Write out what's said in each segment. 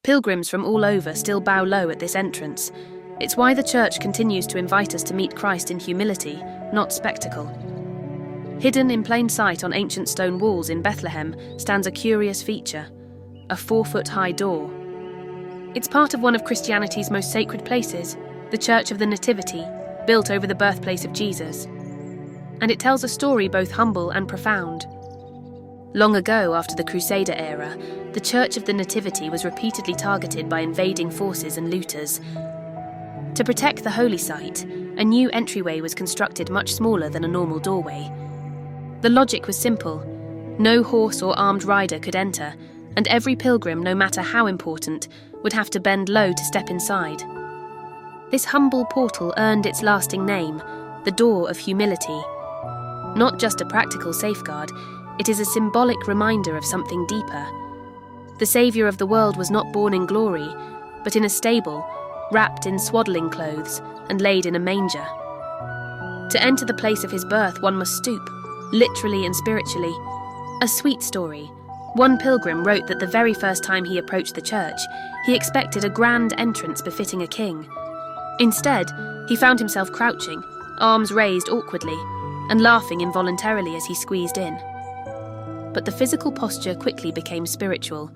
Pilgrims from all over still bow low at this entrance. It's why the church continues to invite us to meet Christ in humility, not spectacle. Hidden in plain sight on ancient stone walls in Bethlehem stands a curious feature, a 4-foot-high door. It's part of one of Christianity's most sacred places, the Church of the Nativity, built over the birthplace of Jesus. And it tells a story both humble and profound. Long ago, after the Crusader era, the Church of the Nativity was repeatedly targeted by invading forces and looters. To protect the holy site, a new entryway was constructed much smaller than a normal doorway. The logic was simple. No horse or armed rider could enter, and every pilgrim, no matter how important, would have to bend low to step inside. This humble portal earned its lasting name, the Door of Humility. Not just a practical safeguard, it is a symbolic reminder of something deeper. The Saviour of the world was not born in glory, but in a stable, wrapped in swaddling clothes and laid in a manger. To enter the place of his birth, one must stoop, literally and spiritually. A sweet story. One pilgrim wrote that the very first time he approached the church, he expected a grand entrance befitting a king. Instead, he found himself crouching, arms raised awkwardly, and laughing involuntarily as he squeezed in. But the physical posture quickly became spiritual.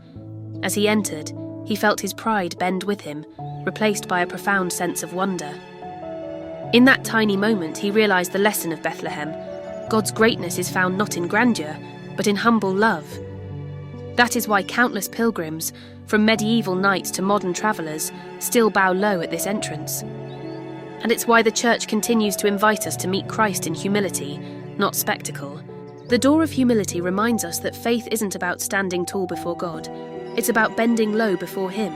As he entered, he felt his pride bend with him, replaced by a profound sense of wonder. In that tiny moment, he realized the lesson of Bethlehem. God's greatness is found not in grandeur, but in humble love. That is why countless pilgrims, from medieval knights to modern travellers, still bow low at this entrance. And it's why the church continues to invite us to meet Christ in humility, not spectacle. The Door of Humility reminds us that faith isn't about standing tall before God, it's about bending low before Him.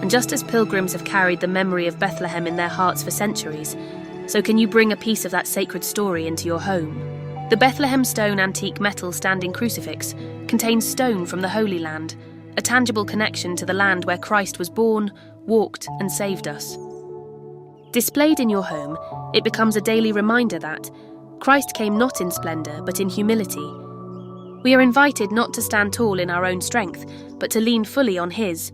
And just as pilgrims have carried the memory of Bethlehem in their hearts for centuries, so can you bring a piece of that sacred story into your home. The Bethlehem stone antique metal standing crucifix contains stone from the Holy Land, a tangible connection to the land where Christ was born, walked, and saved us. Displayed in your home, it becomes a daily reminder that Christ came not in splendour, but in humility. We are invited not to stand tall in our own strength, but to lean fully on His,